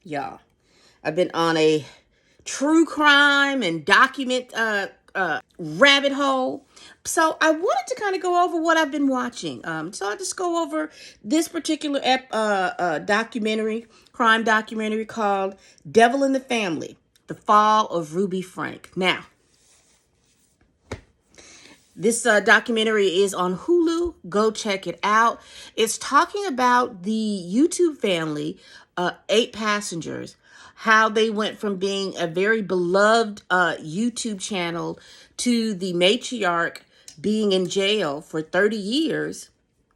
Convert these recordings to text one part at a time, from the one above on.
Y'all, I've been on a true crime and document rabbit hole. So I wanted to kind of go over what I've been watching. So I'll just go over this particular documentary, crime documentary called Devil in the Family, The Fall of Ruby Frank. Now, this documentary is on Hulu. Go check it out. It's talking about the YouTube family, 8 passengers, how they went from being a very beloved YouTube channel to the matriarch being in jail for 30 years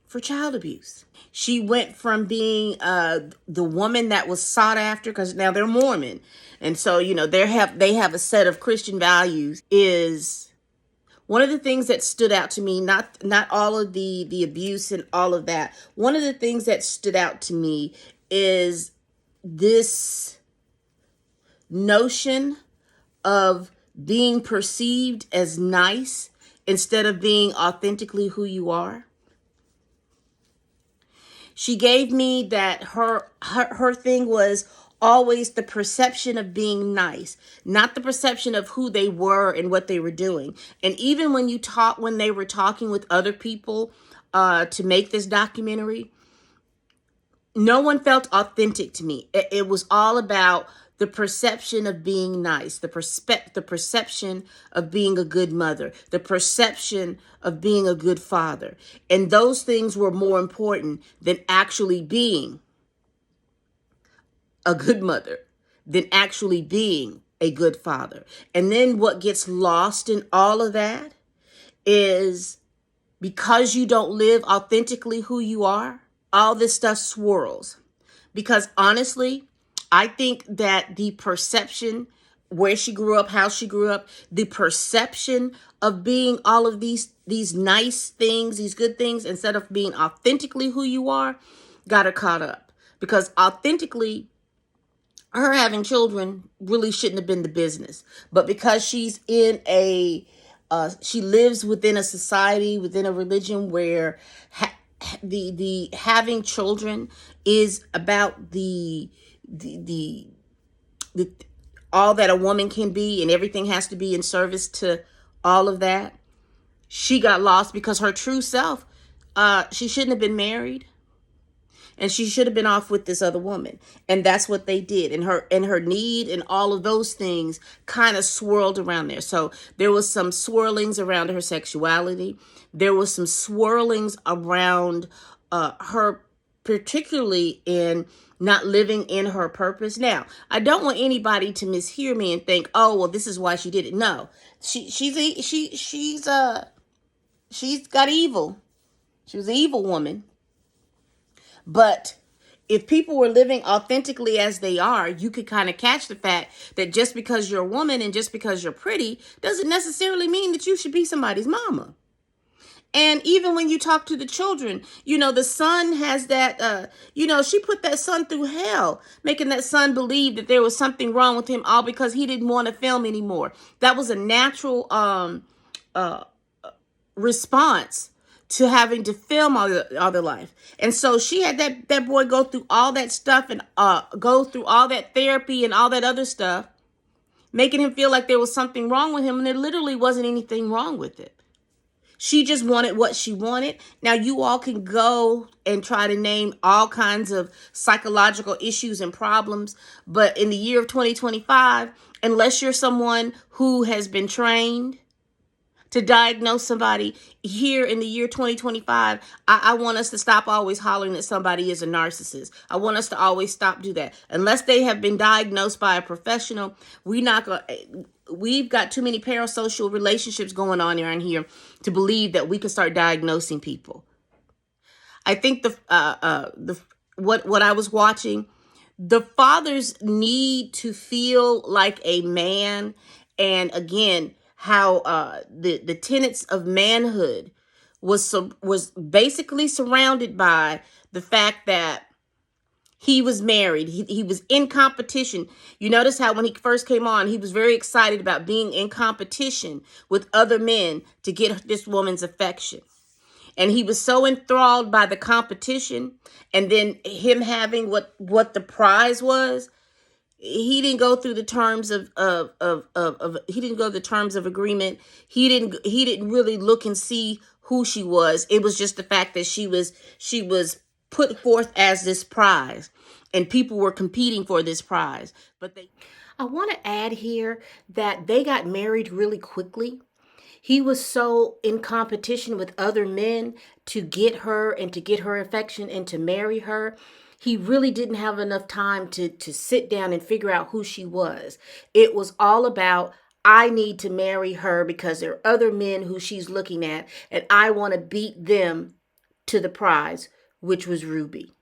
for child abuse. She went from being the woman that was sought after, because now they're Mormon. And so, they have a set of Christian values. Is one of the things that stood out to me, not all of the abuse and all of that. One of the things that stood out to me is this notion of being perceived as nice instead of being authentically who you are. She gave me that her thing was always the perception of being nice, not the perception of who they were and what they were doing. And even when they were talking with other people to make this documentary, no one felt authentic to me. It was all about the perception of being nice, the perception of being a good mother, the perception of being a good father. And those things were more important than actually being a good mother, than actually being a good father. And then what gets lost in all of that is, because you don't live authentically who you are, all this stuff swirls. Because honestly, I think that the perception, where she grew up, how she grew up, the perception of being all of these nice things, these good things, instead of being authentically who you are, got her caught up. Because authentically, her having children really shouldn't have been the business. But because she's in she lives within a society, within a religion where the having children is about the all that a woman can be, and everything has to be in service to all of that. She got lost because her true self, she shouldn't have been married, and she should have been off with this other woman. And that's what they did. And her need and all of those things kind of swirled around there. So there was some swirlings around her sexuality. There was some swirlings around her, particularly in not living in her purpose. Now, I don't want anybody to mishear me and think, oh, well, this is why she did it. No, she's got evil. She was an evil woman. But if people were living authentically as they are, you could kind of catch the fact that just because you're a woman and just because you're pretty doesn't necessarily mean that you should be somebody's mama. And even when you talk to the children, the son has that, she put that son through hell, making that son believe that there was something wrong with him, all because he didn't want to film anymore. That was a natural response to having to film all their life. And so she had that boy go through all that stuff and go through all that therapy and all that other stuff, making him feel like there was something wrong with him, and there literally wasn't anything wrong with it. She just wanted what she wanted. Now, you all can go and try to name all kinds of psychological issues and problems, but in the year of 2025, unless you're someone who has been trained to diagnose somebody here in the year 2025, I want us to stop always hollering that somebody is a narcissist. I want us to always stop do that. Unless they have been diagnosed by a professional, we've got too many parasocial relationships going on around here to believe that we can start diagnosing people. I think what I was watching, the fathers need to feel like a man, and again, how the tenets of manhood was basically surrounded by the fact that he was married. He was in competition. You notice how when he first came on, he was very excited about being in competition with other men to get this woman's affection. And he was so enthralled by the competition, and then him having what the prize was, he didn't go through the terms of he didn't go the terms of agreement. He didn't really look and see who she was. It was just the fact that she was put forth as this prize, and people were competing for this prize. But they I want to add here that they got married really quickly. He was so in competition with other men to get her and to get her affection and to marry her. He really didn't have enough time to sit down and figure out who she was. It was all about, I need to marry her because there are other men who she's looking at, and I want to beat them to the prize, which was Ruby.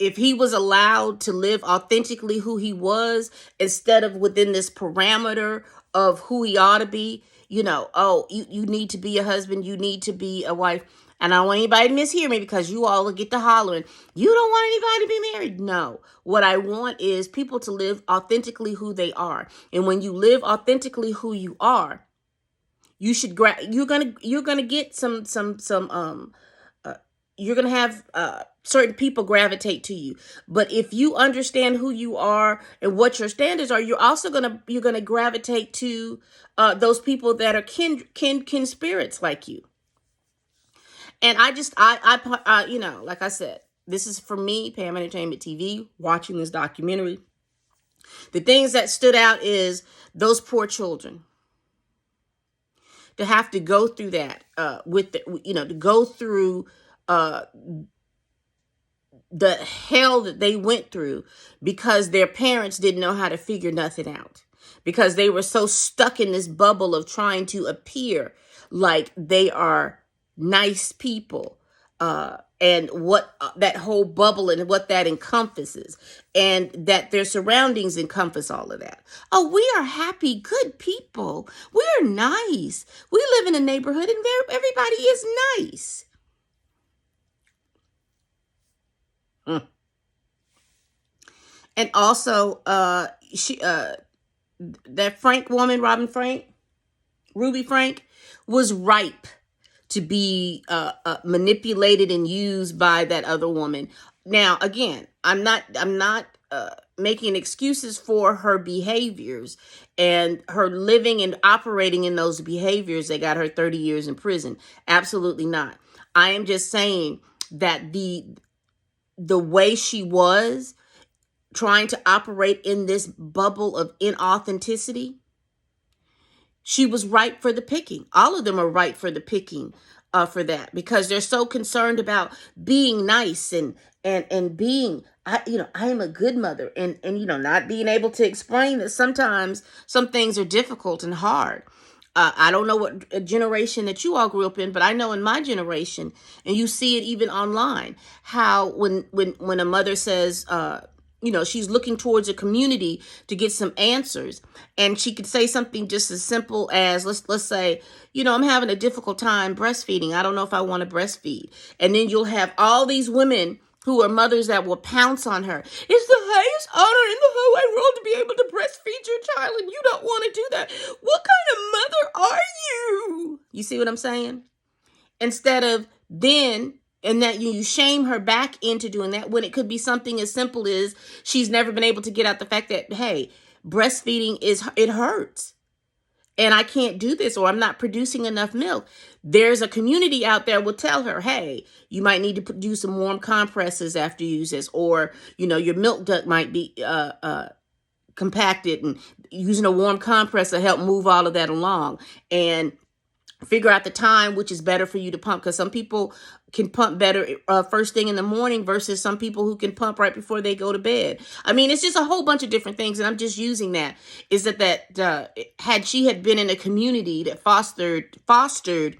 If he was allowed to live authentically who he was, instead of within this parameter of who he ought to be, oh, you need to be a husband, you need to be a wife. And I don't want anybody to mishear me, because you all will get to hollering, you don't want anybody to be married. No, what I want is people to live authentically who they are. And when you live authentically who you are, you're gonna get you're going to have certain people gravitate to you. But if you understand who you are and what your standards are, you're going to gravitate to those people that are kin spirits like you. And like I said, this is for me, Pam Entertainment TV, watching this documentary. The things that stood out is those poor children, to have to go through that to go through the hell that they went through because their parents didn't know how to figure nothing out, because they were so stuck in this bubble of trying to appear like they are nice people, and what that whole bubble and what that encompasses, and that their surroundings encompass all of that. Oh, we are happy, good people. We are nice. We live in a neighborhood and everybody is nice. And also, that Frank woman, Ruby Frank, was ripe to be manipulated and used by that other woman. Now, again, I'm not making excuses for her behaviors and her living and operating in those behaviors that got her 30 years in prison. Absolutely not. I am just saying that the way she was trying to operate in this bubble of inauthenticity, she was ripe for the picking. All of them are ripe for the picking for that, because they're so concerned about being nice and being, I am a good mother, and not being able to explain that sometimes some things are difficult and hard. I don't know what generation that you all grew up in, but I know in my generation, and you see it even online, how when a mother says, she's looking towards a community to get some answers, and she could say something just as simple as, let's say, I'm having a difficult time breastfeeding. I don't know if I want to breastfeed. And then you'll have all these women who are mothers that will pounce on her. It's the highest honor in the whole wide world to be able to breastfeed your child, and you don't want to do that. What kind of mother are you? You see what I'm saying? Instead of then, and that you shame her back into doing that, when it could be something as simple as she's never been able to get out the fact that, hey, breastfeeding it hurts, and I can't do this, or I'm not producing enough milk. There's a community out there will tell her, hey, you might need to do some warm compresses after you use this, or, your milk duct might be compacted, and using a warm compress to help move all of that along, and figure out the time which is better for you to pump, because some people can pump better first thing in the morning versus some people who can pump right before they go to bed. I mean, it's just a whole bunch of different things, and I'm just using that. Is that had she had been in a community that fostered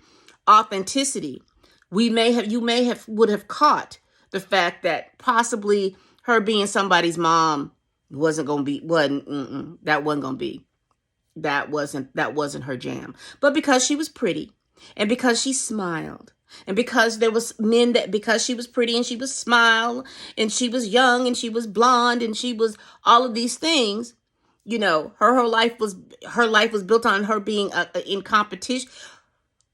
authenticity, you would have caught the fact that possibly her being somebody's mom that wasn't her jam. But because she was pretty, and because she smiled, and because there was men that, because she was pretty and she was smile, and she was young and she was blonde and she was all of these things, her life was built on her being in competition,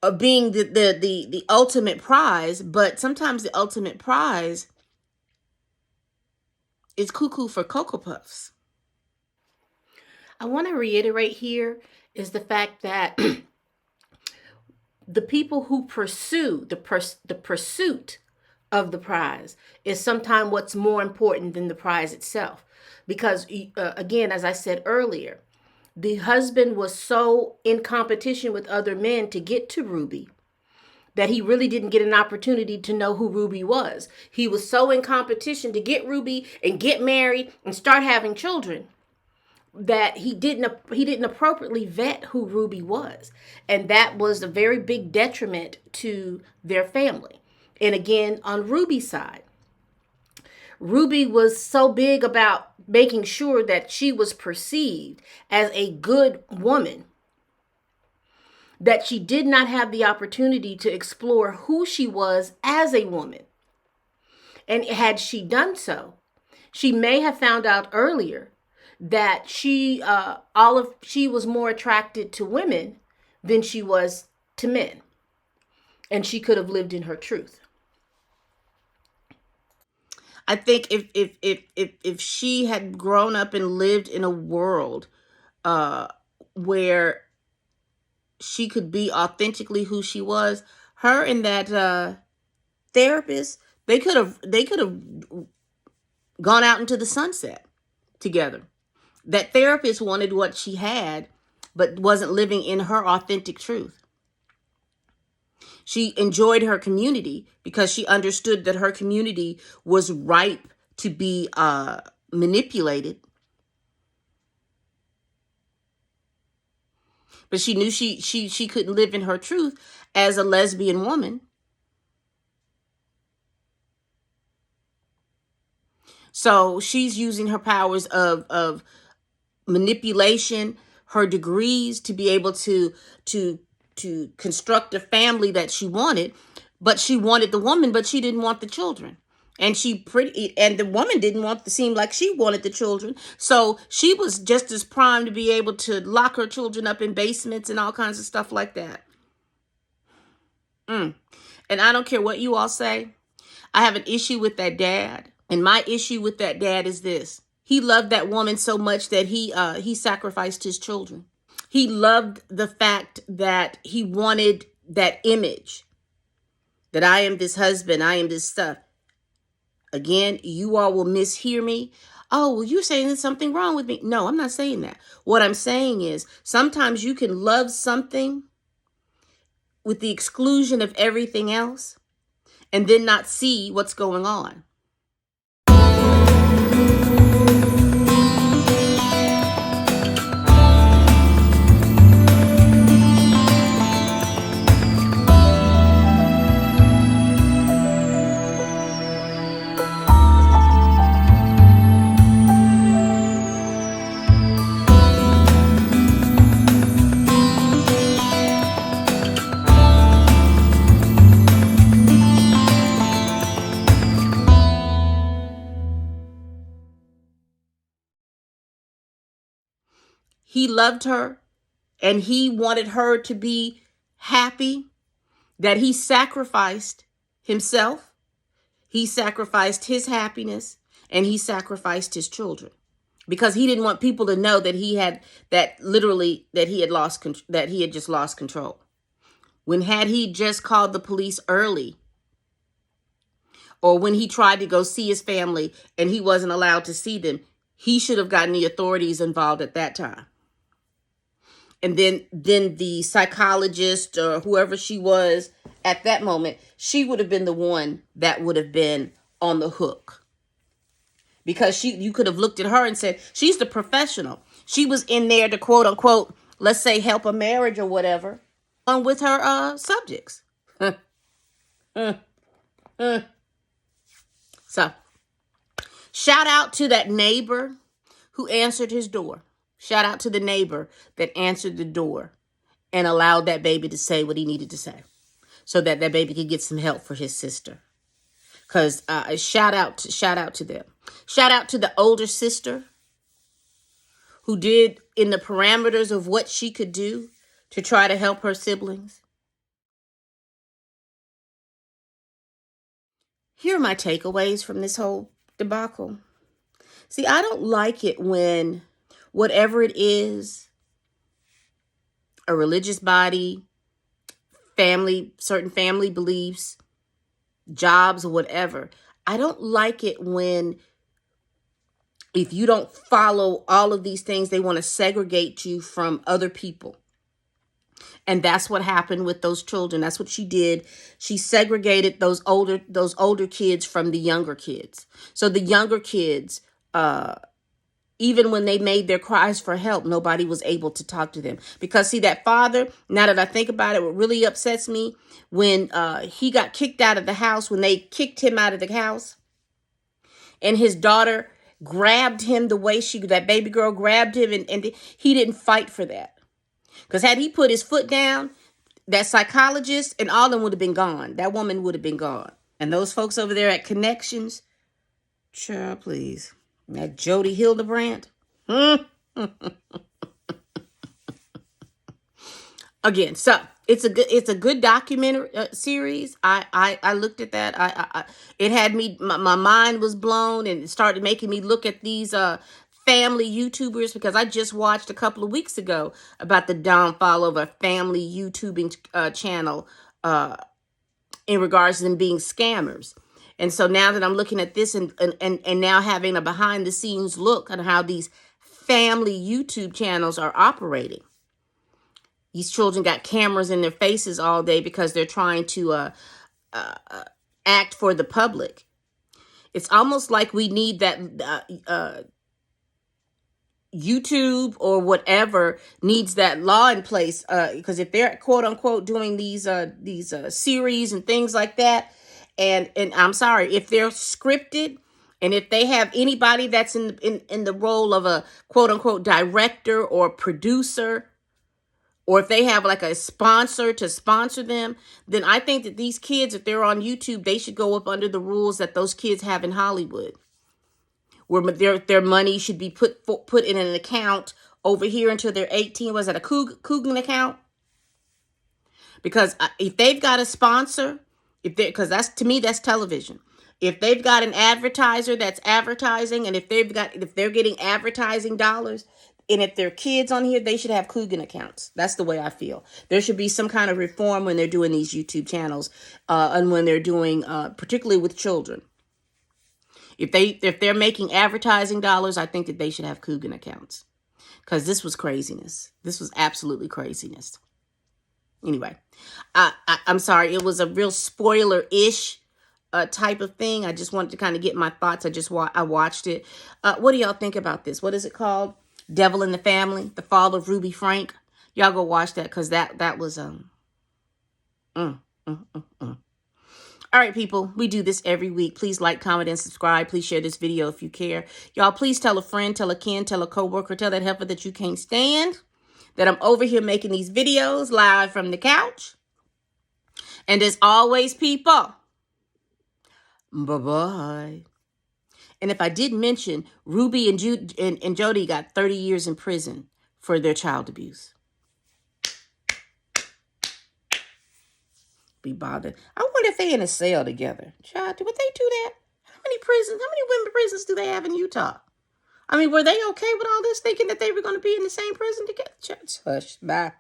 of being the ultimate prize. But sometimes the ultimate prize is cuckoo for Cocoa Puffs. I want to reiterate here is the fact that the people who pursue the pursuit of the prize is sometimes what's more important than the prize itself. Because, again, as I said earlier, the husband was so in competition with other men to get to Ruby that he really didn't get an opportunity to know who Ruby was. He was so in competition to get Ruby and get married and start having children that he didn't appropriately vet who Ruby was. And that was a very big detriment to their family. And again, on Ruby's side, Ruby was so big about making sure that she was perceived as a good woman that she did not have the opportunity to explore who she was as a woman. And had she done so, she may have found out earlier that she was more attracted to women than she was to men, and she could have lived in her truth. I think if she had grown up and lived in a world where she could be authentically who she was, her and that therapist, they could have gone out into the sunset together. That therapist wanted what she had, but wasn't living in her authentic truth. She enjoyed her community because she understood that her community was ripe to be manipulated. But she knew she couldn't live in her truth as a lesbian woman. So she's using her powers of manipulation, her degrees, to be able to construct a family that she wanted. But she wanted the woman, but she didn't want the children. And the woman didn't want to seem like she wanted the children. So she was just as primed to be able to lock her children up in basements and all kinds of stuff like that. And I don't care what you all say. I have an issue with that dad. And my issue with that dad is this. He loved that woman so much that he sacrificed his children. He loved the fact that he wanted that image that I am this husband, I am this stuff. Again, you all will mishear me. Oh, well, you're saying there's something wrong with me. No, I'm not saying that. What I'm saying is sometimes you can love something with the exclusion of everything else and then not see what's going on. He loved her and he wanted her to be happy, that he sacrificed himself, he sacrificed his happiness, and he sacrificed his children because he didn't want people to know that he had just lost control. When had he just called the police early, or when he tried to go see his family and he wasn't allowed to see them, he should have gotten the authorities involved at that time. And then the psychologist or whoever she was at that moment, she would have been the one that would have been on the hook. Because you could have looked at her and said, she's the professional. She was in there to quote unquote, let's say help a marriage or whatever, on with her subjects. So, shout out to that neighbor who answered his door. Shout out to the neighbor that answered the door and allowed that baby to say what he needed to say so that that baby could get some help for his sister. Because shout out to them. Shout out to the older sister who did in the parameters of what she could do to try to help her siblings. Here are my takeaways from this whole debacle. See, I don't like it when whatever it is, a religious body, family, certain family beliefs, jobs, or whatever. I don't like it when if you don't follow all of these things, they want to segregate you from other people. And that's what happened with those children. That's what she did. She segregated those older kids from the younger kids. So the younger kids, even when they made their cries for help, nobody was able to talk to them. Because see, that father, now that I think about it, what really upsets me, when he got kicked out of the house, when they kicked him out of the house, and his daughter grabbed him the way that baby girl grabbed him, and he didn't fight for that. Because had he put his foot down, that psychologist and all of them would have been gone. That woman would have been gone. And those folks over there at Connections, child, please. That Jody Hildebrandt. Again, so it's a good documentary series. I looked at that. It had me, my mind was blown, and it started making me look at these family YouTubers, because I just watched a couple of weeks ago about the downfall of a family YouTubing channel in regards to them being scammers. And so now that I'm looking at this and now having a behind the scenes look at how these family YouTube channels are operating. These children got cameras in their faces all day because they're trying to act for the public. It's almost like we need that YouTube or whatever needs that law in place, because if they're quote unquote doing these series and things like that, and I'm sorry, if they're scripted, and if they have anybody that's in the role of a quote unquote director or producer, or if they have like a sponsor to sponsor them, then I think that these kids, if they're on YouTube, they should go up under the rules that those kids have in Hollywood, where their money should be put in an account over here until they're 18. Was that a Coogan account? Because if they've got a sponsor, because that's, to me, that's television. If they've got an advertiser that's advertising, and if they're getting advertising dollars, and if they're kids on here, they should have Coogan accounts. That's the way I feel. There should be some kind of reform when they're doing these YouTube channels, and when they're doing, particularly with children. If they're making advertising dollars, I think that they should have Coogan accounts, because this was craziness. This was absolutely craziness. Anyway, I'm sorry. It was a real spoiler-ish type of thing. I just wanted to kind of get my thoughts. I watched it. What do y'all think about this? What is it called? Devil in the Family, The Fall of Ruby Frank. Y'all go watch that, because that was All right, people, we do this every week. Please like, comment, and subscribe. Please share this video if you care. Y'all, please tell a friend, tell a kin, tell a coworker, tell that helper that you can't stand, that I'm over here making these videos live from the couch. And as always, people, bye-bye. And if I didn't mention, Ruby and Jody got 30 years in prison for their child abuse. Be bothered. I wonder if they're in a cell together. Child, would they do that? How many women prisons do they have in Utah? I mean, were they okay with all this, thinking that they were going to be in the same prison together? Hush, bye.